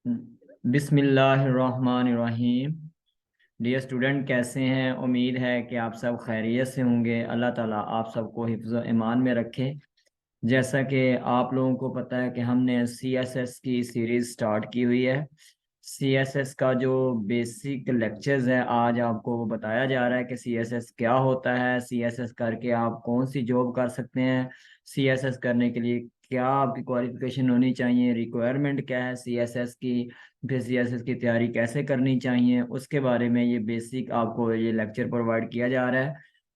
बिस्मिल्लाहिर्रहमानिर्रहीम। Dear student, कैसे हैं? उम्मीद है कि आप सब खैरियत से होंगे। अल्लाह ताला आप सबको हिफ्ज़ व ईमान में रखे। जैसा कि आप लोगों को पता है कि हमने CSS की सीरीज़ स्टार्ट की हुई है। CSS का जो बेसिक लेक्चर्स है, आज आपको बताया जा रहा है कि CSS क्या होता है, CSS करके आप कौन सी जॉब कर सकते हैं, CSS करने के लिए क्या आपकी क्वालिफिकेशन होनी चाहिए, रिक्वायरमेंट क्या है CSS की, फिर CSS की तैयारी कैसे करनी चाहिए, उसके बारे में ये बेसिक आपको ये लेक्चर प्रोवाइड किया जा रहा है।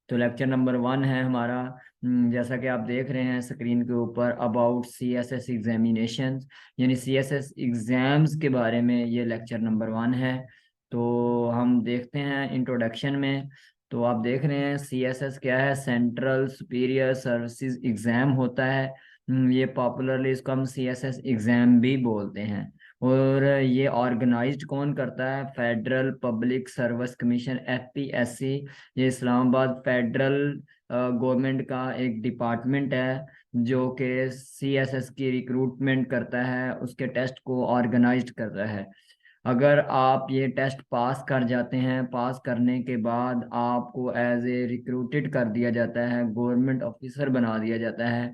तो लेक्चर नंबर 1 है हमारा। जैसा कि आप देख रहे हैं स्क्रीन के ऊपर, अबाउट CSS एग्जामिनेशन, यानी CSS एग्जाम्स के बारे में ये लेक्चर नंबर 1 है। तो हम देखते हैं इंट्रोडक्शन में। तो आप देख रहे हैं CSS क्या है, सेंट्रल सुपीरियर सर्विसेज एग्जाम होता है। ये पॉपुलरली इसको हम CSS एग्जाम भी बोलते हैं। और ये ऑर्गेनाइज्ड कौन करता है? Federal public service commission, FPSC। ये इस्लामाबाद फेडरल गवर्नमेंट का एक डिपार्टमेंट है जो कि CSS की रिक्रूटमेंट करता है, उसके टेस्ट को ऑर्गेनाइज्ड करता है। अगर आप ये टेस्ट पास कर जाते हैं, पास करने के बाद आपको एज ए रिक्रूटेड कर दिया जाता है, गवर्नमेंट ऑफिसर बना दिया जाता है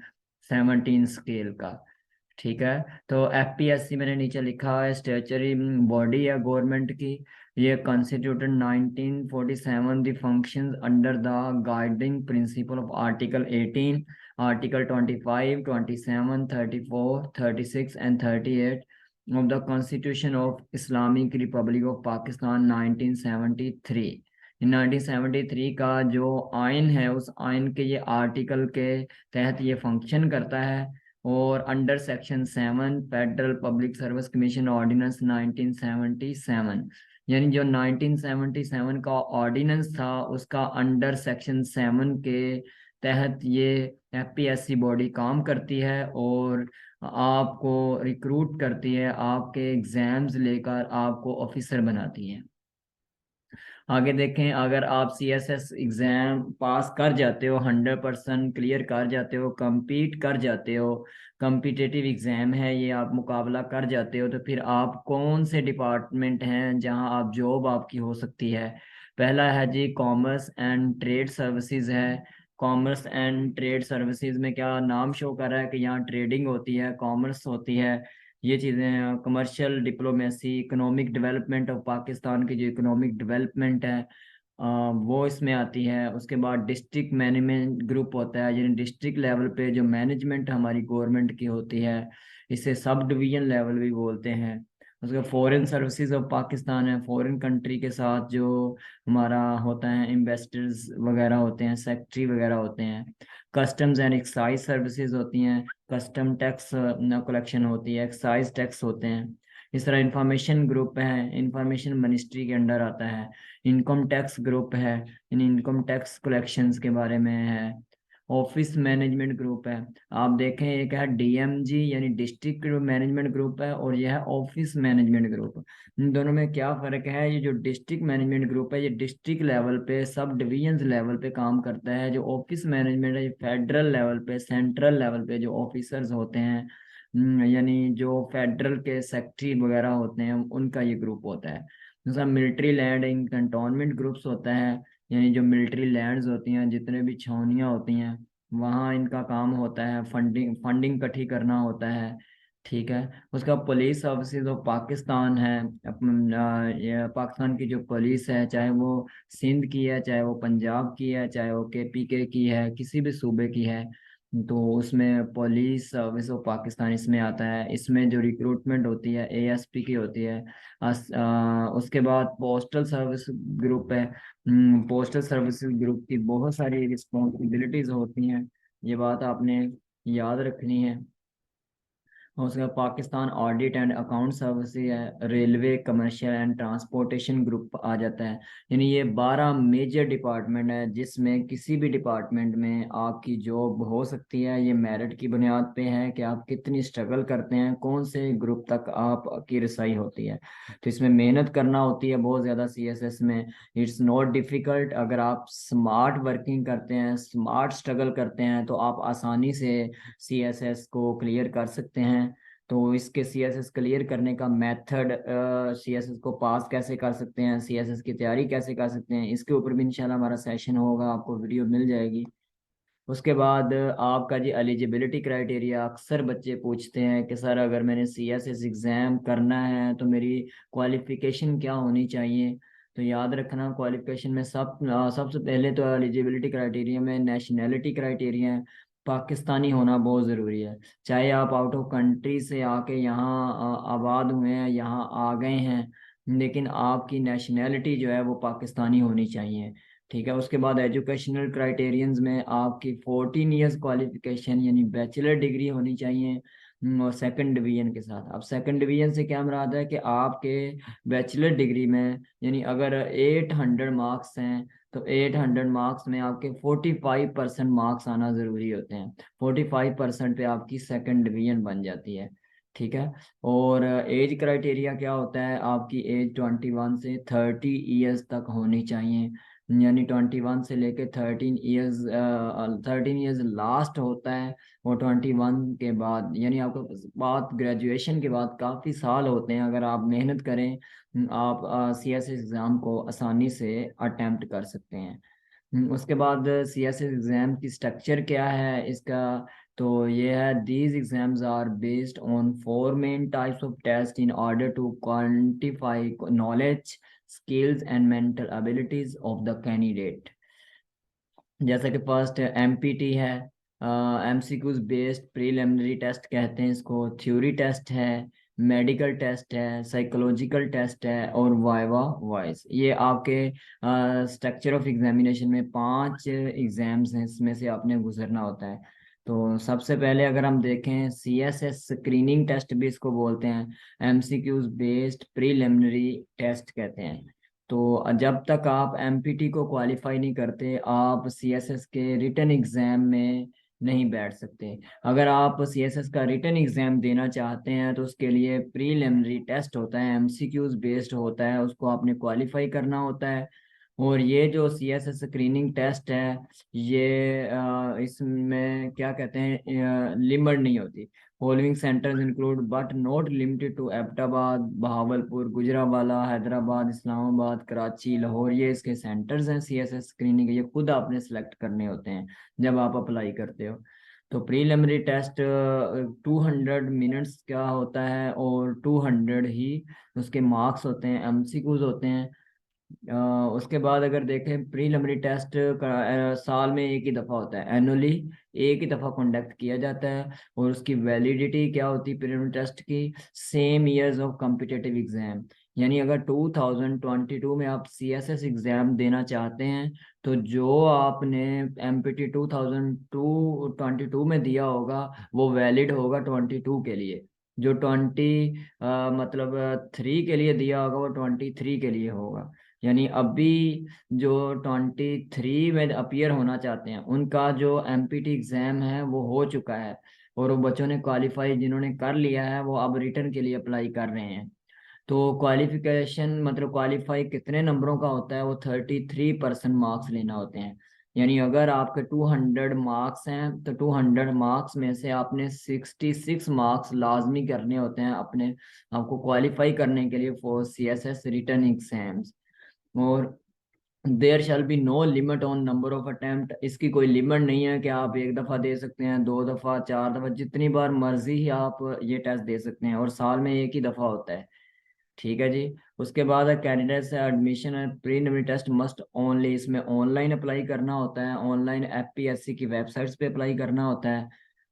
17 स्केल का। ठीक है। तो FPSC मैंने नीचे लिखा है, स्टेचुरी बॉडी है गवर्नमेंट की। ये constituted 1947, the functions under the guiding principle of article 18, article 25, 27, 34, 36 and 38 of the constitution of Islamic Republic of Pakistan 1973। 1973 का जो आइन है, उस आइन के ये आर्टिकल के तहत ये फंक्शन करता है। और under section 7 federal public service commission ordinance 1977, यानी जो 1977 का ऑर्डिनेंस था, उसका अंडर सेक्शन 7 के तहत ये FPSC बॉडी काम करती है और आपको रिक्रूट करती है, आपके एग्जाम्स लेकर आपको ऑफिसर बनाती है। आगे देखें, अगर आप CSS एग्ज़ाम पास कर जाते हो, 100% क्लियर कर जाते हो, compete कर जाते हो, कम्पिटिटिव एग्ज़ाम है ये, आप मुकाबला कर जाते हो, तो फिर आप कौन से डिपार्टमेंट हैं जहां आप जॉब आपकी हो सकती है? पहला है जी कॉमर्स एंड ट्रेड सर्विसेज है। कॉमर्स एंड ट्रेड सर्विसेज में क्या नाम शो कर रहा है कि यहाँ ट्रेडिंग होती है, कॉमर्स होती है, ये चीज़ें हैं। Commercial diplomacy, economic development of Pakistan की जो इकोनॉमिक डेवलपमेंट है वो इसमें आती है। उसके बाद डिस्ट्रिक्ट मैनेजमेंट ग्रुप होता है, यानी डिस्ट्रिक्ट लेवल पे जो मैनेजमेंट हमारी गवर्नमेंट की होती है, इसे सब डिवीजन लेवल भी बोलते हैं। उसके फॉरेन सर्विसेज ऑफ पाकिस्तान है, फॉरेन कंट्री के साथ जो हमारा होता है, इन्वेस्टर्स वगैरह होते हैं, सेक्रेटरी वगैरह होते हैं। कस्टम्स एंड एक्साइज सर्विसेज होती हैं, कस्टम टैक्स कलेक्शन होती है, एक्साइज टैक्स होते हैं। इस तरह इंफॉर्मेशन ग्रुप है, इंफॉर्मेशन मिनिस्ट्री के अंडर आता है। इनकम टैक्स ग्रुप है, इन इनकम टैक्स कलेक्शंस के बारे में है। ऑफिस मैनेजमेंट ग्रुप है। आप देखें, एक है DMG यानी डिस्ट्रिक्ट मैनेजमेंट ग्रुप है, और यह है ऑफिस मैनेजमेंट ग्रुप। इन दोनों में क्या फ़र्क है? ये जो डिस्ट्रिक्ट मैनेजमेंट ग्रुप है, ये डिस्ट्रिक्ट लेवल पे, सब डिवीजन लेवल पे काम करता है। जो ऑफिस मैनेजमेंट है, ये फेडरल लेवल पे, सेंट्रल लेवल पे जो ऑफिसर्स होते हैं, यानी जो फेडरल के सेक्रेटरी वगैरह होते हैं, उनका ये ग्रुप होता है। जैसा military land in cantonment groups होता है, यानी जो मिलिट्री लैंड्स होती हैं, जितने भी छावनियाँ होती हैं, वहाँ इनका काम होता है, फंडिंग फंडिंग इकट्ठी करना होता है। ठीक है। उसका पुलिस सर्विसेज ऑफ पाकिस्तान है। ये पाकिस्तान की जो पुलिस है, चाहे वो सिंध की है, चाहे वो पंजाब की है, चाहे वो KPK की है, किसी भी सूबे की है, तो उसमें पुलिस सर्विस ऑफ पाकिस्तान इसमें आता है। इसमें जो रिक्रूटमेंट होती है ASP की होती है। उसके बाद पोस्टल सर्विस ग्रुप है। पोस्टल सर्विसेज ग्रुप की बहुत सारी रिस्पॉन्सिबिलिटीज होती हैं, ये बात आपने याद रखनी है। और उसके बाद Pakistan audit and account services है। Railway, commercial and transportation group आ जाता है। यानी ये 12 मेजर डिपार्टमेंट है, जिसमें किसी भी डिपार्टमेंट में आपकी जॉब हो सकती है। ये मेरिट की बुनियाद पे है कि आप कितनी स्ट्रगल करते हैं, कौन से ग्रुप तक आपकी रसाई होती है। तो इसमें मेहनत करना होती है बहुत ज़्यादा CSS में। It's not difficult. अगर आप स्मार्ट वर्किंग करते हैं, स्मार्ट स्ट्रगल करते हैं, तो आप आसानी से CSS को क्लियर कर सकते हैं। तो इसके CSS क्लियर करने का मेथड, CSS को पास कैसे कर सकते हैं, CSS की तैयारी कैसे कर सकते हैं, इसके ऊपर भी इंशाल्लाह हमारा सेशन होगा, आपको वीडियो मिल जाएगी। उसके बाद आपका जी एलिजिबिलिटी क्राइटेरिया, अक्सर बच्चे पूछते हैं कि सर अगर मैंने CSS एग्ज़ाम करना है तो मेरी क्वालिफ़िकेशन क्या होनी चाहिए। तो याद रखना, क्वालिफ़िकेशन में सबसे पहले तो एलिजिबिलिटी क्राइटेरिया में नेशनैलिटी क्राइटेरिया है, पाकिस्तानी होना बहुत ज़रूरी है। चाहे आप आउट ऑफ कंट्री से आके यहाँ आबाद हुए हैं, यहाँ आ गए हैं, लेकिन आपकी नेशनैलिटी जो है वो पाकिस्तानी होनी चाहिए। ठीक है। उसके बाद एजुकेशनल क्राइटेरियंस में आपकी 14 ईयर्स क्वालिफिकेशन यानी बैचलर डिग्री होनी चाहिए, और सेकंड डिवीजन के साथ। अब सेकंड डिवीजन से क्या मुराद है कि आपके बैचलर डिग्री में यानी अगर 800 मार्क्स हैं तो 800 मार्क्स में आपके 45% मार्क्स आना ज़रूरी होते हैं। 45% पे आपकी सेकंड डिवीजन बन जाती है। ठीक है। और एज क्राइटेरिया क्या होता है, आपकी एज 21 से 30 ईयर्स तक होनी चाहिए, यानी 21 से लेके 13 ईयर्स, 13 ईयर्स लास्ट होता है। और 21 के बाद यानी आपको बात ग्रेजुएशन के बाद काफ़ी साल होते हैं, अगर आप मेहनत करें आप CSS एग्ज़ाम को आसानी से अटेम्प्ट कर सकते हैं। उसके बाद CSS एग्ज़ाम की स्ट्रक्चर क्या है इसका, तो ये है these exams are based on 4 main types of test in order to quantify knowledge, skills and mental abilities of the candidate. जैसा कि फर्स्ट MPT है, MCQs बेस्ड प्रीलिमिनरी टेस्ट कहते हैं इसको, थ्योरी टेस्ट है, मेडिकल टेस्ट है, psychological test है, और वाइवा वॉइस। ये आपके स्ट्रक्चर ऑफ एग्जामिनेशन में 5 एग्जाम्स हैं, इसमें से आपने गुजरना होता है। तो सबसे पहले अगर हम देखें CSS स्क्रीनिंग टेस्ट भी इसको बोलते हैं, MCQs बेस्ड प्रीलिमिनरी टेस्ट कहते हैं। तो जब तक आप MPT को क्वालिफाई नहीं करते आप CSS के रिटन एग्जाम में नहीं बैठ सकते। अगर आप CSS का रिटन एग्जाम देना चाहते हैं तो उसके लिए प्रीलिमिनरी टेस्ट होता है, MCQs बेस्ड होता है, उसको आपने क्वालिफाई करना होता है। और ये जो CSS स्क्रीनिंग टेस्ट है, ये इसमें क्या कहते हैं, लिमिट नहीं होती। Following centres include but not limited to Abbottabad, Bahawalpur, Gujranwala, Hyderabad, Islamabad, Karachi, Lahore, ये इसके सेंटर्स हैं CSS स्क्रीनिंग के। ये खुद आपने सेलेक्ट करने होते हैं जब आप अप्लाई करते हो। तो प्रीलिमिनरी टेस्ट 200 मिनट्स का होता है और 200 ही उसके मार्क्स होते हैं, MCQs होते हैं। उसके बाद अगर देखें प्रीलिमिनरी टेस्ट का साल में एक ही दफ़ा होता है, एनुअली एक ही दफ़ा कंडक्ट किया जाता है। और उसकी वैलिडिटी क्या होती है प्रीलिमिनरी टेस्ट की, same years of competitive exam. यानी अगर 2022 में आप CSS एग्ज़ाम देना चाहते हैं तो जो आपने MPT 2022 में दिया होगा वो वैलिड होगा 22 के लिए। जो 3 के लिए दिया होगा वो 23 के लिए होगा। यानी अभी जो 23 में अपीयर होना चाहते हैं उनका जो MPT एग्ज़ाम है वो हो चुका है, और वो बच्चों ने क्वालिफाई जिन्होंने कर लिया है वो अब रिटर्न के लिए अप्लाई कर रहे हैं। तो क्वालिफिकेशन मतलब क्वालिफाई कितने नंबरों का होता है, वो 33% मार्क्स लेना होते हैं। यानी अगर आपके 200 मार्क्स हैं तो 200 मार्क्स में से आपने 66 मार्क्स लाजमी करने होते हैं अपने आपको क्वालिफाई करने के लिए फॉर CSS रिटर्न एग्जाम्स। और there shall be no limit on number of attempt, इसकी कोई लिमिट नहीं है कि आप एक दफ़ा दे सकते हैं, 2 दफ़ा, 4 दफ़ा, जितनी बार मर्जी ही आप ये टेस्ट दे सकते हैं, और साल में एक ही दफ़ा होता है। ठीक है जी। उसके बाद कैंडिडेट से admission and preliminary test must only, इसमें ऑनलाइन अप्लाई करना होता है, ऑनलाइन FPSC की वेबसाइट्स पे अप्लाई करना होता है,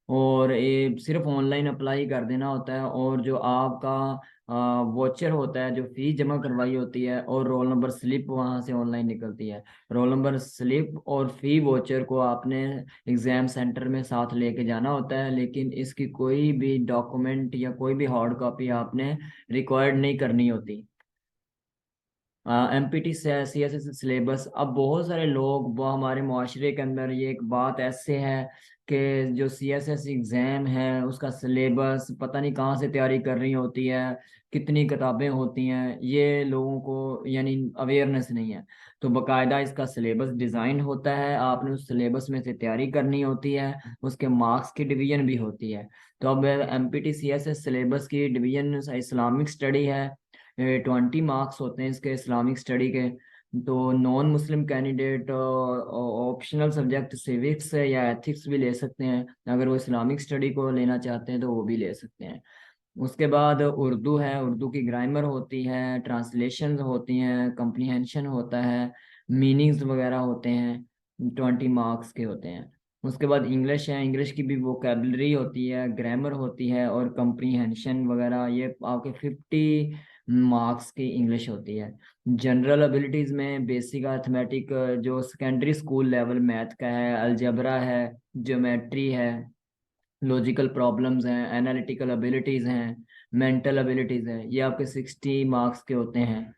और ये सिर्फ ऑनलाइन अप्लाई कर देना होता है। और जो आपका वोचर होता है, जो फीस जमा करवाई होती है, और रोल नंबर स्लिप वहाँ से ऑनलाइन निकलती है। रोल नंबर स्लिप और फी वोचर को आपने एग्ज़ाम सेंटर में साथ लेके जाना होता है, लेकिन इसकी कोई भी डॉक्यूमेंट या कोई भी हार्ड कॉपी आपने रिक्वायर्ड नहीं करनी होती। MPT से CSS सिलेबस, अब बहुत सारे लोग वो हमारे मुआशरे के अंदर ये एक बात ऐसे है के जो CSS एग्ज़ाम है उसका सिलेबस पता नहीं कहाँ से तैयारी कर रही होती है, कितनी किताबें होती हैं, ये लोगों को यानी अवेयरनेस नहीं है। तो बाकायदा इसका सिलेबस डिज़ाइन होता है, आपने उस सिलेबस में से तैयारी करनी होती है, उसके मार्क्स की डिवीजन भी होती है। तो अब MPT CSS सिलेबस की डिवीजन इस्लामिक स्टडी है, 20 मार्क्स होते हैं इसके इस्लामिक स्टडी के। तो non Muslim candidate optional subject civics या एथिक्स भी ले सकते हैं, अगर वो इस्लामिक स्टडी को लेना चाहते हैं तो वो भी ले सकते हैं। उसके बाद उर्दू है, उर्दू की ग्रामर होती है, ट्रांसलेशन होती हैं, कंप्रीहेंशन होता है, मीनिंग्स वगैरह होते हैं, 20 मार्क्स के होते हैं। उसके बाद इंग्लिश है, इंग्लिश की भी वोकेबलरी होती है, ग्रामर होती है और कंप्रीहेंशन वगैरह, ये आपके 50 मार्क्स की इंग्लिश होती है। जनरल एबिलिटीज़ में बेसिक अर्थमेटिक जो सेकेंडरी स्कूल लेवल मैथ का है, अलजेब्रा है, ज्योमेट्री है, लॉजिकल प्रॉब्लम्स हैं, एनालिटिकल एबिलिटीज़ हैं, मेंटल एबिलिटीज़ हैं, ये आपके 60 मार्क्स के होते हैं।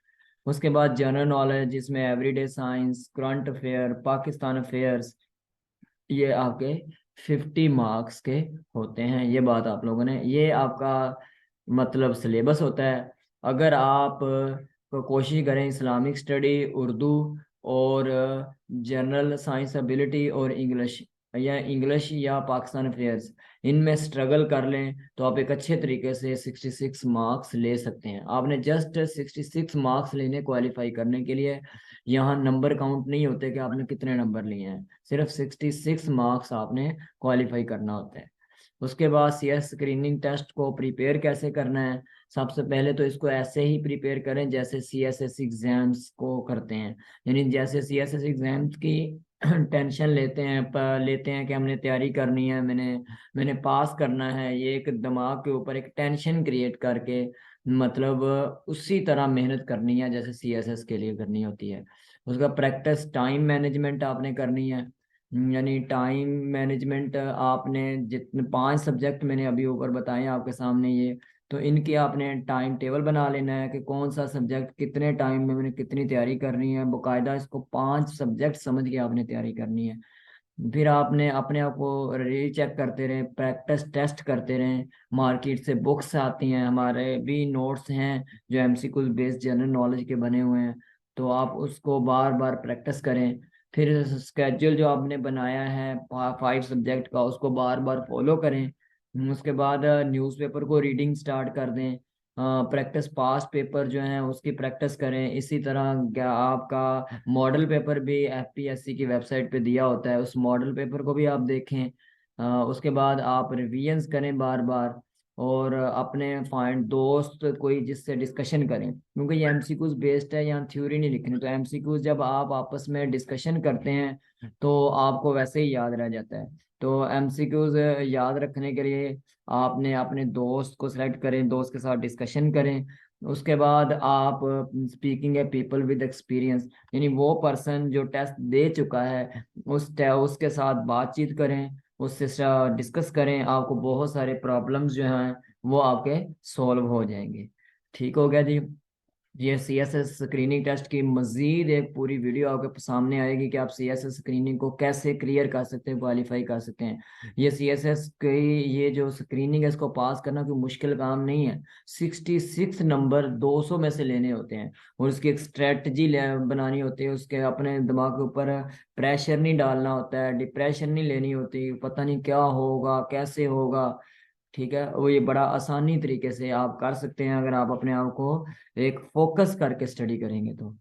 उसके बाद जनरल नॉलेज जिसमें everyday science, current affair, Pakistan affairs, ये आपके 50 मार्क्स के होते हैं। ये बात आप लोगों ने, ये आपका मतलब सिलेबस होता है। अगर आप कोशिश करें इस्लामिक स्टडी, उर्दू और जनरल साइंस एबिलिटी और इंग्लिश या पाकिस्तान अफेयर्स, इनमें स्ट्रगल कर लें तो आप एक अच्छे तरीके से 66 मार्क्स ले सकते हैं। आपने जस्ट 66 मार्क्स लेने क्वालिफाई करने के लिए, यहाँ नंबर काउंट नहीं होते कि आपने कितने नंबर लिए हैं, सिर्फ 66 मार्क्स आपने क्वालिफाई करना होता है। उसके बाद CS स्क्रीनिंग टेस्ट को प्रिपेयर कैसे करना है, सबसे पहले तो इसको ऐसे ही प्रिपेयर करें जैसे CSS एग्जाम्स को करते हैं, यानी जैसे CSS एग्जाम्स की टेंशन लेते हैं कि हमने तैयारी करनी है, मैंने पास करना है, ये एक दिमाग के ऊपर एक टेंशन क्रिएट करके मतलब उसी तरह मेहनत करनी है जैसे CSS के लिए करनी होती है। उसका प्रैक्टिस टाइम मैनेजमेंट आपने करनी है, यानी टाइम मैनेजमेंट आपने जितने 5 सब्जेक्ट मैंने अभी ऊपर बताए हैं आपके सामने ये, तो इनकी आपने टाइम टेबल बना लेना है कि कौन सा सब्जेक्ट कितने टाइम में मैंने कितनी तैयारी करनी है, बाकायदा इसको 5 सब्जेक्ट समझ के आपने तैयारी करनी है। फिर आपने अपने आप को रीचेक करते रहें, प्रैक्टिस टेस्ट करते रहें, मार्केट से बुक्स आती हैं, हमारे भी नोट्स हैं जो MCQ बेस्ड जनरल नॉलेज के बने हुए हैं, तो आप उसको बार बार प्रैक्टिस करें। फिर स्केड्यूल जो आपने बनाया है 5 सब्जेक्ट का उसको बार बार फॉलो करें। उसके बाद न्यूज़पेपर को रीडिंग स्टार्ट कर दें, प्रैक्टिस पास पेपर जो है उसकी प्रैक्टिस करें। इसी तरह आपका मॉडल पेपर भी FPSC की वेबसाइट पे दिया होता है, उस मॉडल पेपर को भी आप देखें। उसके बाद आप रिवीजन्स करें बार बार, और अपने फाइंड दोस्त कोई जिससे डिस्कशन करें, क्योंकि ये MCQs बेस्ड है, यहाँ थ्योरी नहीं लिखनी। तो MCQs जब आप आपस में डिस्कशन करते हैं तो आपको वैसे ही याद रह जाता है। तो MCQs याद रखने के लिए आपने अपने दोस्त को सिलेक्ट करें, दोस्त के साथ डिस्कशन करें। उसके बाद आप स्पीकिंग है पीपल विद एक्सपीरियंस, यानी वो पर्सन जो टेस्ट दे चुका है उसके साथ बातचीत करें, उससे डिस्कस करें, आपको बहुत सारे प्रॉब्लम्स जो हैं वो आपके सॉल्व हो जाएंगे। ठीक हो गया जी। ये CSS स्क्रीनिंग टेस्ट की मजीद एक पूरी वीडियो आपके सामने आएगी कि आप CSS स्क्रीनिंग को कैसे क्लियर कर सकते हैं, क्वालिफाई कर सकते हैं। ये CSS की ये जो स्क्रीनिंग है इसको पास करना कोई मुश्किल काम नहीं है। 66 नंबर 200 में से लेने होते हैं, और उसकी एक स्ट्रेटजी बनानी होती है, उसके अपने दिमाग के ऊपर प्रेशर नहीं डालना होता है, डिप्रेशन नहीं लेनी होती, पता नहीं क्या होगा कैसे होगा। ठीक है, वो ये बड़ा आसानी तरीके से आप कर सकते हैं अगर आप अपने आप को एक फोकस करके स्टडी करेंगे तो।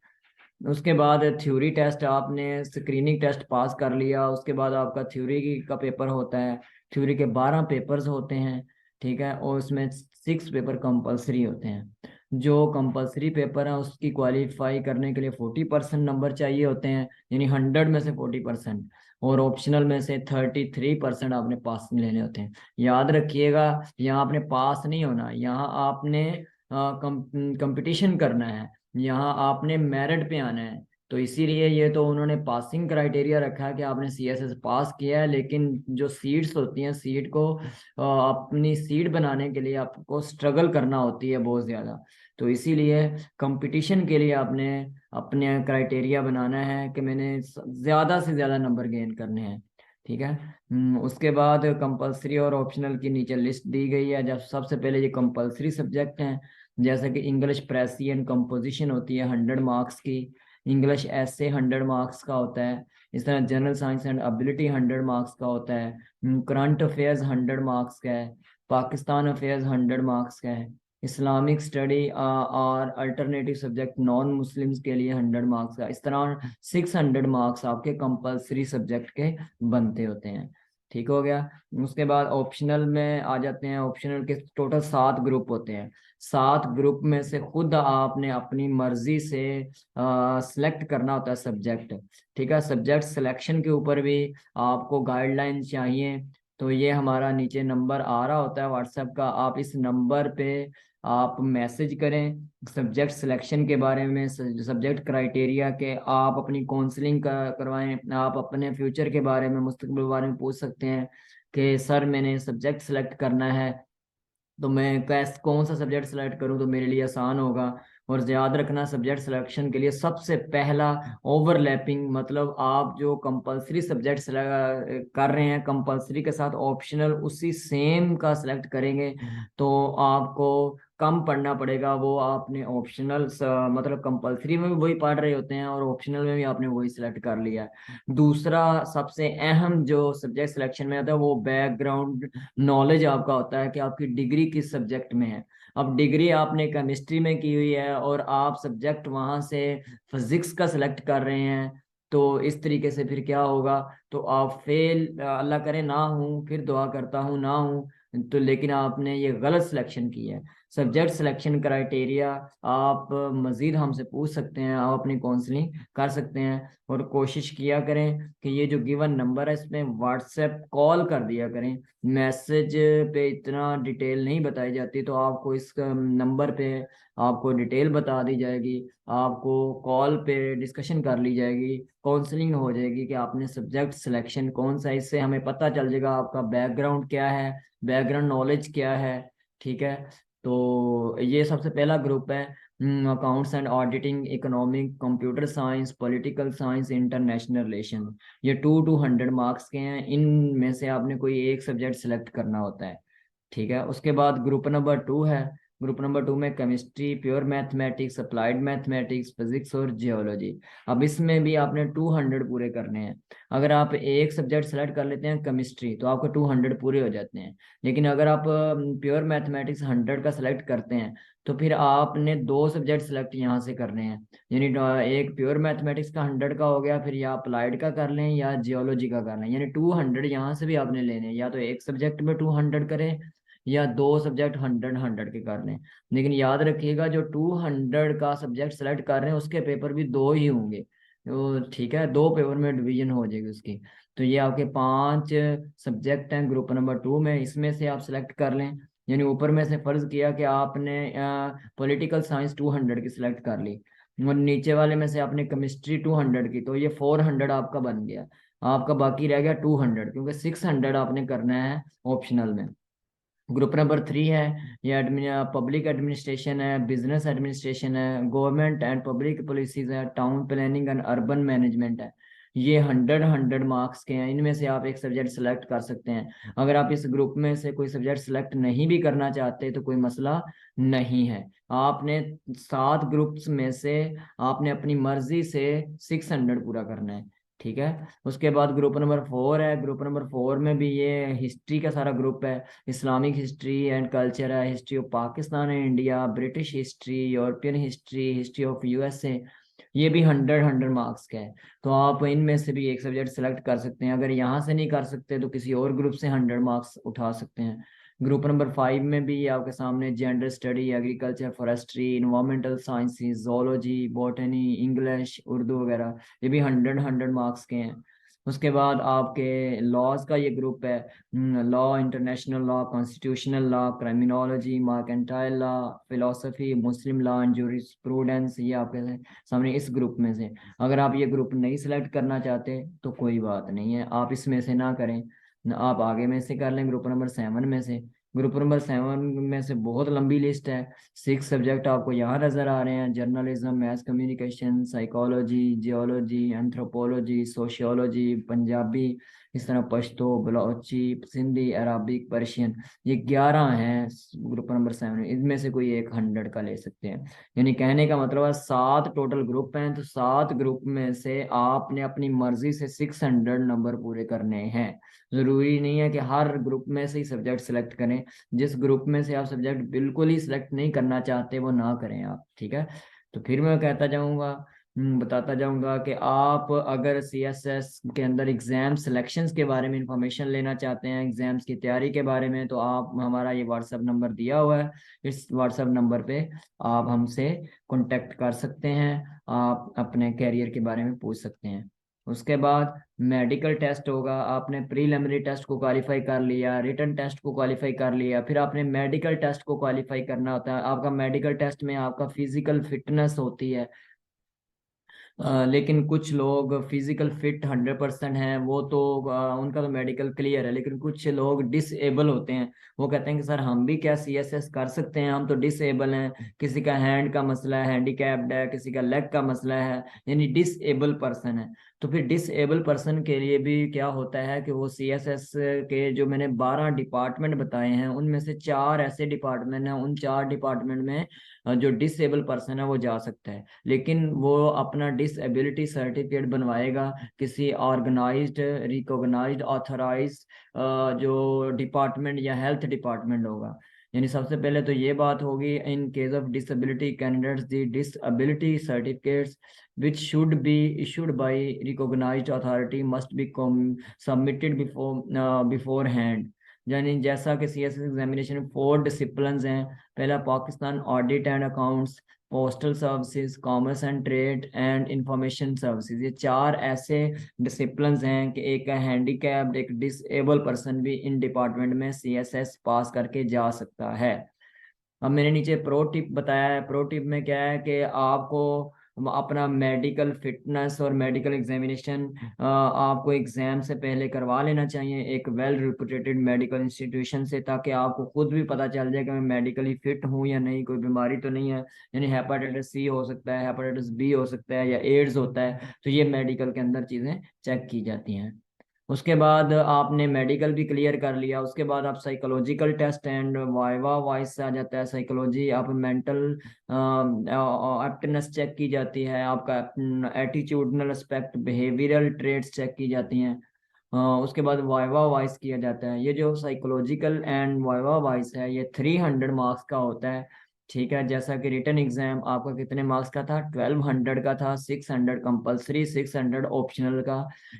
उसके बाद थ्योरी टेस्ट, आपने स्क्रीनिंग टेस्ट पास कर लिया, उसके बाद आपका थ्योरी का पेपर होता है। थ्योरी के 12 पेपर्स होते हैं, ठीक है, और उसमें 6 पेपर कंपलसरी होते हैं। जो कंपलसरी पेपर है उसकी क्वालिफाई करने के लिए 40% नंबर चाहिए होते हैं, यानी 100 में से 40%, और ऑप्शनल में से 33% आपने पास लेने होते हैं। याद रखिएगा, यहाँ आपने पास नहीं होना, यहाँ आपने कंपटीशन करना है, यहाँ आपने मेरिट पे आना है। तो इसीलिए ये तो उन्होंने पासिंग क्राइटेरिया रखा है कि आपने CSS पास किया है, लेकिन जो सीट्स होती हैं, सीट को अपनी सीट बनाने के लिए आपको स्ट्रगल करना होती है बहुत ज़्यादा। तो इसीलिए कंपटीशन के लिए आपने अपने क्राइटेरिया बनाना है कि मैंने ज़्यादा से ज़्यादा नंबर गेन करने हैं। ठीक है। उसके बाद कंपलसरी और ऑप्शनल की नीचे लिस्ट दी गई है। जब सबसे पहले ये कंपलसरी सब्जेक्ट हैं, जैसे कि इंग्लिश प्रेसी एंड कंपोजिशन होती है 100 मार्क्स की, इंग्लिश ऐसे 100 मार्क्स का होता है, इस तरह general science and ability 100 marks का होता है, करंट अफेयर्स 100 मार्क्स का है, पाकिस्तान अफेयर्स 100 मार्क्स का है, इस्लामिक स्टडी और अल्टरनेटिव सब्जेक्ट नॉन मुस्लिम्स के लिए 100 मार्क्स का, इस तरह 600 मार्क्स आपके कंपलसरी सब्जेक्ट के बनते होते हैं। ठीक हो गया। उसके बाद ऑप्शनल में आ जाते हैं। ऑप्शनल के टोटल 7 ग्रुप होते हैं। 7 ग्रुप में से खुद आपने अपनी मर्जी से सिलेक्ट करना होता है सब्जेक्ट। ठीक है। सब्जेक्ट सिलेक्शन के ऊपर भी आपको गाइडलाइन चाहिए, तो ये हमारा नीचे नंबर आ रहा होता है व्हाट्सएप का, आप इस नंबर पे आप मैसेज करें सब्जेक्ट सिलेक्शन के बारे में, सब्जेक्ट क्राइटेरिया के, आप अपनी काउंसलिंग करवाएं, आप अपने फ्यूचर के बारे में, मुस्तकबिल के बारे में पूछ सकते हैं कि सर मैंने सब्जेक्ट सेलेक्ट करना है, तो मैं कौन सा सब्जेक्ट सेलेक्ट करूं तो मेरे लिए आसान होगा। और याद रखना सब्जेक्ट सिलेक्शन के लिए सबसे पहला ओवरलैपिंग, मतलब आप जो कंपलसरी सब्जेक्ट कर रहे हैं कंपलसरी के साथ ऑप्शनल उसी सेम का सिलेक्ट करेंगे तो आपको कम पढ़ना पड़ेगा। वो आपने ऑप्शनल मतलब कंपलसरी में भी वही पढ़ रहे होते हैं और ऑप्शनल में भी आपने वही सिलेक्ट कर लिया है। दूसरा सबसे अहम जो सब्जेक्ट सिलेक्शन में आता है वो बैकग्राउंड नॉलेज आपका होता है कि आपकी डिग्री किस सब्जेक्ट में है। अब डिग्री आपने केमिस्ट्री में की हुई है और आप सब्जेक्ट वहां से फिजिक्स का सिलेक्ट कर रहे हैं, तो इस तरीके से फिर क्या होगा, तो आप फेल, अल्लाह करे ना हूँ, फिर दुआ करता हूँ ना हूँ, तो लेकिन आपने ये गलत सिलेक्शन की है। सब्जेक्ट सिलेक्शन क्राइटेरिया आप मजीद हमसे पूछ सकते हैं, आप अपनी काउंसलिंग कर सकते हैं। और कोशिश किया करें कि ये जो गिवन नंबर है इसमें व्हाट्सएप कॉल कर दिया करें, मैसेज पे इतना डिटेल नहीं बताई जाती, तो आपको इस नंबर पे आपको डिटेल बता दी जाएगी, आपको कॉल पे डिस्कशन कर ली जाएगी, काउंसलिंग हो जाएगी कि आपने सब्जेक्ट सिलेक्शन कौन सा है। इससे हमें पता चल जाएगा आपका बैकग्राउंड क्या है, बैकग्राउंड नॉलेज क्या है। ठीक है। तो ये सबसे पहला ग्रुप है accounts and auditing, economic, computer science, political science, international relation. ये 2-100 मार्क्स के हैं, इनमें से आपने कोई एक सब्जेक्ट सिलेक्ट करना होता है। ठीक है। उसके बाद ग्रुप नंबर 2 है। ग्रुप नंबर 2 में chemistry, pure mathematics, applied mathematics, physics और जियोलॉजी। अब इसमें भी आपने 200 पूरे करने हैं। अगर आप एक सब्जेक्ट सेलेक्ट कर लेते हैं केमिस्ट्री तो आपको 200 पूरे हो जाते हैं। लेकिन अगर आप प्योर मैथमेटिक्स 100 का सिलेक्ट करते हैं तो फिर आपने 2 सब्जेक्ट सेलेक्ट यहाँ से करने हैं। यानी एक प्योर मैथमेटिक्स का 100 का हो गया, फिर या अप्लाइड का कर लें या जियोलॉजी का कर लें, यानी 200 यहाँ से भी आपने लेने हैं। या तो एक सब्जेक्ट में 200 करें या 2 सब्जेक्ट 100-100 के कर लें। लेकिन याद रखिएगा जो 200 का सब्जेक्ट सेलेक्ट कर रहे हैं उसके पेपर भी 2 ही होंगे, तो ठीक है, 2 पेपर में डिवीजन हो जाएगी उसकी। तो ये आपके 5 सब्जेक्ट हैं ग्रुप नंबर 2 में, इसमें से आप सिलेक्ट कर लें। यानी ऊपर में से फर्ज किया कि आपने पॉलिटिकल साइंस 200 की सिलेक्ट कर ली और नीचे वाले में से आपने केमिस्ट्री 200 की, तो ये 400 आपका बन गया। आपका बाकी रह गया 200, क्योंकि 600 आपने करना है ऑप्शनल में। ग्रुप नंबर 3 है, ये पब्लिक एडमिनिस्ट्रेशन है, बिजनेस एडमिनिस्ट्रेशन है, गवर्नमेंट एंड पब्लिक पॉलिसीज है, town planning and urban management है। ये 100-100 मार्क्स के हैं, इनमें से आप एक सब्जेक्ट सेलेक्ट कर सकते हैं। अगर आप इस ग्रुप में से कोई सब्जेक्ट सेलेक्ट नहीं भी करना चाहते तो कोई मसला नहीं है। आपने 7 ग्रुप्स में से आपने अपनी मर्जी से 600 पूरा करना है। ठीक है। उसके बाद ग्रुप नंबर 4 है। ग्रुप नंबर 4 में भी ये हिस्ट्री का सारा ग्रुप है। इस्लामिक हिस्ट्री एंड कल्चर है, history of Pakistan and India, British history, European history, history of USA. ये भी 100-100 मार्क्स का है। तो आप इनमें से भी एक सब्जेक्ट सेलेक्ट कर सकते हैं। अगर यहाँ से नहीं कर सकते तो किसी और ग्रुप से 100 मार्क्स उठा सकते हैं। ग्रुप नंबर 5 में भी आपके सामने gender study, agriculture, forestry, environmental sciences, zoology, botany, English, Urdu वगैरह, ये भी 100-100 मार्क्स के हैं। उसके बाद आपके लॉज का ये ग्रुप है, law, international law, constitutional law, criminology, mercantile law, philosophy, Muslim law and jurisprudence, ये आपके सामने इस ग्रुप में से। अगर आप ये ग्रुप नहीं सिलेक्ट करना चाहते तो कोई बात नहीं है, आप इसमें से ना करें, आप आगे में से कर लें ग्रुप नंबर 7 में से। ग्रुप नंबर 7 में से बहुत लंबी लिस्ट है। 6 सब्जेक्ट आपको यहाँ नज़र आ रहे हैं, journalism, math communication, psychology, geology, anthropology, sociology, Punjabi, इस तरह पश्तो, बलोची, सिंधी, अराबिक, पर्शियन। ये 11 हैं ग्रुप नंबर 7 में, इनमें से कोई एक 100 का ले सकते हैं। यानी कहने का मतलब है 7 टोटल ग्रुप हैं, तो 7 ग्रुप में से आपने अपनी मर्जी से 600 नंबर पूरे करने हैं। जरूरी नहीं है कि हर ग्रुप में से ही सब्जेक्ट सेलेक्ट करें। जिस ग्रुप में से आप सब्जेक्ट बिल्कुल ही सिलेक्ट नहीं करना चाहते वो ना करें आप, ठीक है। तो फिर मैं कहता जाऊंगा, बताता जाऊंगा कि आप अगर सीएसएस के अंदर एग्जाम सिलेक्शंस के बारे में इंफॉर्मेशन लेना चाहते हैं, एग्जाम्स की तैयारी के बारे में, तो आप हमारा ये व्हाट्सएप नंबर दिया हुआ है, इस व्हाट्सएप नंबर पे आप हमसे कांटेक्ट कर सकते हैं, आप अपने कैरियर के बारे में पूछ सकते हैं। उसके बाद मेडिकल टेस्ट होगा। आपने प्रीलिमिनरी टेस्ट को क्वालिफाई कर लिया, रिटन टेस्ट को क्वालिफाई कर लिया, फिर आपने मेडिकल टेस्ट को क्वालिफाई करना होता है। आपका मेडिकल टेस्ट में आपका फिजिकल फिटनेस होती है। लेकिन कुछ लोग फिजिकल फिट 100% हैं, वो तो उनका तो मेडिकल क्लियर है, लेकिन कुछ लोग डिसेबल होते हैं। वो कहते हैं कि सर हम भी क्या सीएसएस कर सकते हैं, हम तो डिसेबल हैं, किसी का हैंड का मसला है, हैंडीकैप्ड है, किसी का लेग का मसला है, यानी डिसेबल पर्सन है। तो फिर डिसेबल पर्सन के लिए भी क्या होता है कि वो सीएसएस के जो मैंने 12 डिपार्टमेंट बताए हैं, उनमें से 4 ऐसे डिपार्टमेंट हैं, उन 4 डिपार्टमेंट में जो डिसेबल पर्सन है वो जा सकता है। लेकिन वो अपना डिसेबिलिटी सर्टिफिकेट बनवाएगा किसी ऑर्गेनाइज्ड, रिकॉग्नाइज्ड, ऑथराइज्ड जो डिपार्टमेंट या हेल्थ डिपार्टमेंट होगा। यानी सबसे पहले तो ये बात होगी, in case of disability candidates the disability certificates which should be issued by recognized authority must be submitted beforehand। यानी जैसा कि सीएसएस एग्जामिनेशन में 4 डिसिप्लिन्स हैं। पहला Pakistan audit and accounts, postal services, commerce and trade and information services. ये 4 ऐसे disciplines हैं कि एक हैंडीकैप्ड, एक डिसेबल पर्सन भी इन डिपार्टमेंट में सीएसएस पास करके जा सकता है। अब मैंने नीचे प्रो टिप बताया है। प्रो टिप में क्या है कि आपको अपना मेडिकल फिटनेस और मेडिकल एग्जामिनेशन आपको एग्जाम से पहले करवा लेना चाहिए एक वेल रिप्यूटेड मेडिकल इंस्टीट्यूशन से, ताकि आपको खुद भी पता चल जाए कि मैं मेडिकली फिट हूँ या नहीं, कोई बीमारी तो नहीं है। यानी हेपाटाइटिस सी हो सकता है, हेपाटाइटिस बी हो सकता है, या एड्स होता है, तो ये मेडिकल के अंदर चीज़ें चेक की जाती हैं। उसके बाद आपने मेडिकल भी क्लियर कर लिया, उसके बाद आप psychological test and viva voce से आ जाता है साइकोलॉजी। आप मेंटल एप्टनेस चेक की जाती है, आपका attitudinal aspect, behavioural traits check की जाती हैं। उसके बाद वाइवा वाइस किया जाता है। ये जो साइकोलॉजिकल एंड वाइवा वाइस है ये 300 मार्क्स का होता है, ठीक है। जैसा कि रिटन एग्जाम आपका कितने मार्क्स का था, 1200 का था, 600 कंपलसरी, 600 ऑप्शनल का।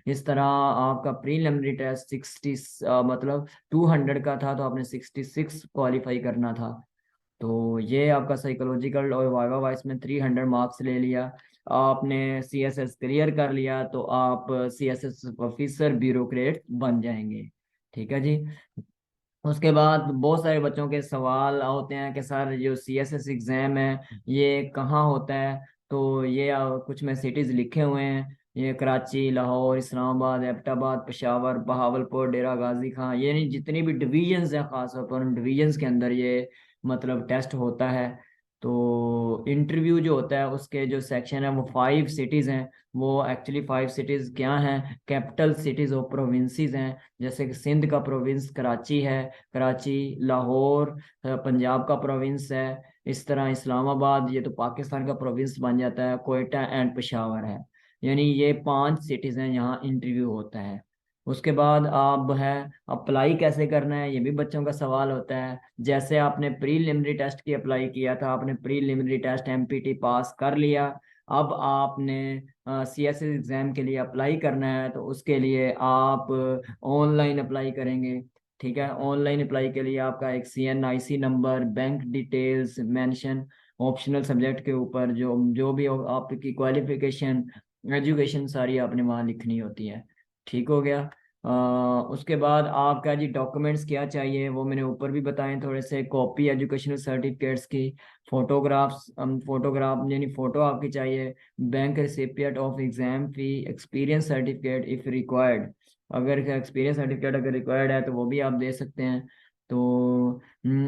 इस तरह आपका प्रीलिमिनरी टेस्ट 60 मतलब 200 का था, तो आपने 66 क्वालिफाई करना था। तो ये आपका साइकोलॉजिकल और वाइवा वाइस में 300 मार्क्स ले लिया। आपने सीएसएस क्लियर कर लिया तो आप सीएसएस ऑफिसर ब्यूरोक्रेट बन जाएंगे, ठीक है जी। उसके बाद बहुत सारे बच्चों के सवाल होते हैं कि सर जो सीएसएस एग्जाम है ये कहाँ होता है। तो ये कुछ मैं सिटीज लिखे हुए हैं, ये कराची, लाहौर, इस्लामाबाद, एबटाबाद, पेशावर, बहावलपुर, डेरा गाजी खां, ये नहीं जितनी भी डिवीजन्स हैं, खासतौर पर उन डिवीजन्स के अंदर ये मतलब टेस्ट होता है। तो इंटरव्यू जो होता है उसके जो सेक्शन है वो 5 सिटीज हैं। वो एक्चुअली 5 सिटीज क्या हैं, कैपिटल सिटीज ऑफ प्रोविंसेस हैं। जैसे कि सिंध का प्रोविंस कराची है, कराची, लाहौर पंजाब का प्रोविंस है। इस तरह इस्लामाबाद ये तो पाकिस्तान का प्रोविंस बन जाता है, कोयटा एंड पेशावर है। यानी ये 5 सिटीज हैं यहाँ इंटरव्यू होता है। उसके बाद आप है अप्लाई कैसे करना है, ये भी बच्चों का सवाल होता है। जैसे आपने प्रीलिमिनरी टेस्ट की अप्लाई किया था, आपने प्रीलिमिनरी टेस्ट एमपीटी पास कर लिया, अब आपने सीएसएस एग्जाम के लिए अप्लाई करना है, तो उसके लिए आप ऑनलाइन अप्लाई करेंगे, ठीक है। ऑनलाइन अप्लाई के लिए आपका एक CNIC number, bank details mention, optional subject के ऊपर जो जो भी आपकी क्वालिफिकेशन, एजुकेशन सारी आपने वहाँ लिखनी होती है, ठीक हो गया। उसके बाद आपका जी डॉक्यूमेंट्स क्या चाहिए वो मैंने ऊपर भी बताए थोड़े से। कॉपी एजुकेशनल सर्टिफिकेट्स की, फोटोग्राफ्स, फोटोग्राफ यानी फोटो आपकी चाहिए, bank recipient of exam fee, experience certificate if required, अगर एक्सपीरियंस सर्टिफिकेट अगर रिक्वायर्ड है तो वो भी आप दे सकते हैं। तो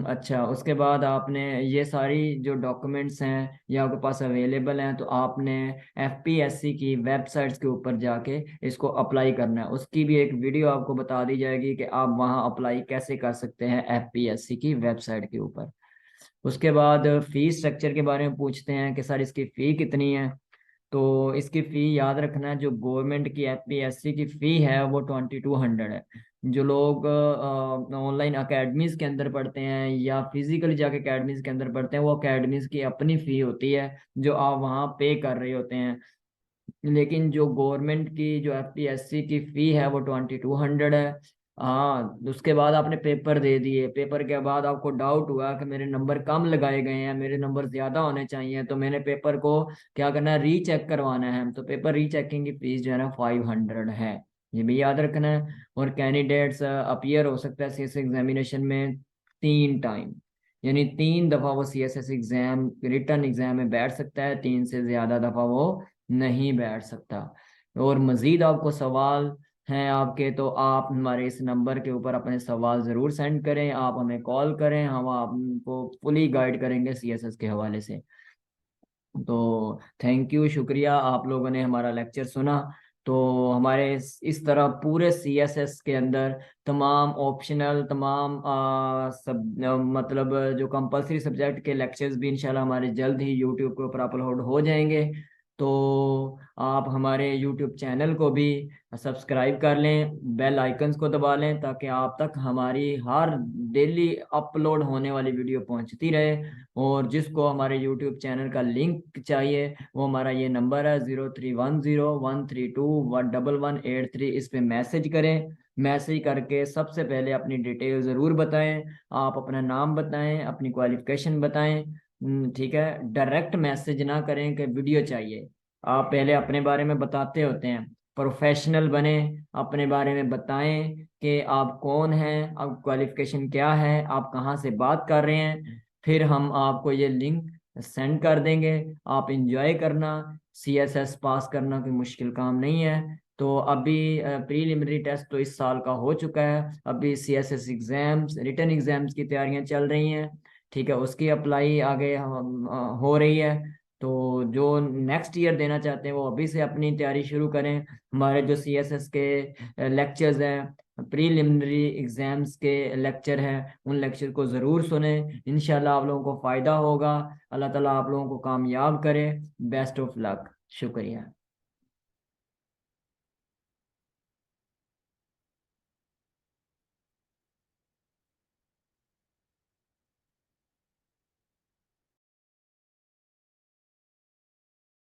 अच्छा, उसके बाद आपने ये सारी जो डॉक्यूमेंट्स हैं ये आपके पास अवेलेबल हैं, तो आपने एफपीएससी की वेबसाइट्स के ऊपर जाके इसको अप्लाई करना है। उसकी भी एक वीडियो आपको बता दी जाएगी कि आप वहाँ अप्लाई कैसे कर सकते हैं एफपीएससी की वेबसाइट के ऊपर। उसके बाद फीस स्ट्रक्चर के बारे में पूछते हैं कि सर इसकी फ़ी कितनी है। तो इसकी फ़ी याद रखना है, जो गवर्नमेंट की एफपीएससी की फ़ी है वो 2200 है। जो लोग ऑनलाइन अकेडमीज़ के अंदर पढ़ते हैं या फिजिकली जाके अकेडमीज़ के अंदर पढ़ते हैं, वो अकेडमीज़ की अपनी फ़ी होती है जो आप वहाँ पे कर रहे होते हैं। लेकिन जो गवर्नमेंट की जो एफपीएससी की फ़ी है वो 2200 है। हाँ, उसके बाद आपने पेपर दे दिए, पेपर के बाद आपको डाउट हुआ कि मेरे नंबर कम लगाए गए हैं, मेरे नंबर ज़्यादा होने चाहिए, तो मैंने पेपर को क्या करना है, रीचेक करवाना है। तो पेपर रीचेकिंग की फीस जो है ना 500 है, ये भी याद रखना है। और कैंडिडेट्स अपीयर हो सकता है सीएसएस एग्जामिनेशन में 3 टाइम, यानी 3 दफ़ा वो सीएसएस एग्जाम रिटर्न एग्जाम में बैठ सकता है, 3 से ज़्यादा दफ़ा वो नहीं बैठ सकता। और मज़ीद आपको सवाल हैं आपके, तो आप हमारे इस नंबर के ऊपर अपने सवाल ज़रूर सेंड करें, आप हमें कॉल करें, हम आपको फुली गाइड करेंगे सीएसएस के हवाले से। तो थैंक यू, शुक्रिया, आप लोगों ने हमारा लेक्चर सुना। तो हमारे इस तरह पूरे सीएसएस के अंदर तमाम ऑप्शनल, तमाम मतलब जो कंपलसरी सब्जेक्ट के लेक्चर्स भी इंशाल्लाह हमारे जल्द ही यूट्यूब के ऊपर अपलोड हो जाएंगे। तो आप हमारे यूट्यूब चैनल को भी सब्सक्राइब कर लें, बेल आइकन्स को दबा लें, ताकि आप तक हमारी हर डेली अपलोड होने वाली वीडियो पहुंचती रहे। और जिसको हमारे यूट्यूब चैनल का लिंक चाहिए, वो हमारा ये नंबर है 031013211183, इस पे मैसेज करें। मैसेज करके सबसे पहले अपनी डिटेल ज़रूर बताएं, आप अपना नाम बताएं, अपनी क्वालिफिकेशन बताएं। ठीक है, डायरेक्ट मैसेज ना करें कि वीडियो चाहिए। आप पहले अपने बारे में बताते होते हैं, प्रोफेशनल बने, अपने बारे में बताएं कि आप कौन हैं, आप क्वालिफिकेशन क्या है, आप कहाँ से बात कर रहे हैं। फिर हम आपको ये लिंक सेंड कर देंगे, आप इंजॉय करना। सीएसएस पास करना कोई मुश्किल काम नहीं है। तो अभी प्रीलिमिनरी टेस्ट तो इस साल का हो चुका है, अभी सीएसएस एग्जाम्स, रिटन एग्जाम्स की तैयारियां चल रही हैं। ठीक है, उसकी अप्लाई आगे हो रही है। तो जो नेक्स्ट ईयर देना चाहते हैं वो अभी से अपनी तैयारी शुरू करें। हमारे जो सीएसएस के लेक्चर्स हैं, प्रीलिमिनरी एग्जाम्स के लेक्चर हैं, उन लेक्चर को ज़रूर सुने, इंशाल्लाह आप लोगों को फ़ायदा होगा। अल्लाह ताला आप लोगों को कामयाब करे। बेस्ट ऑफ लक, शुक्रिया।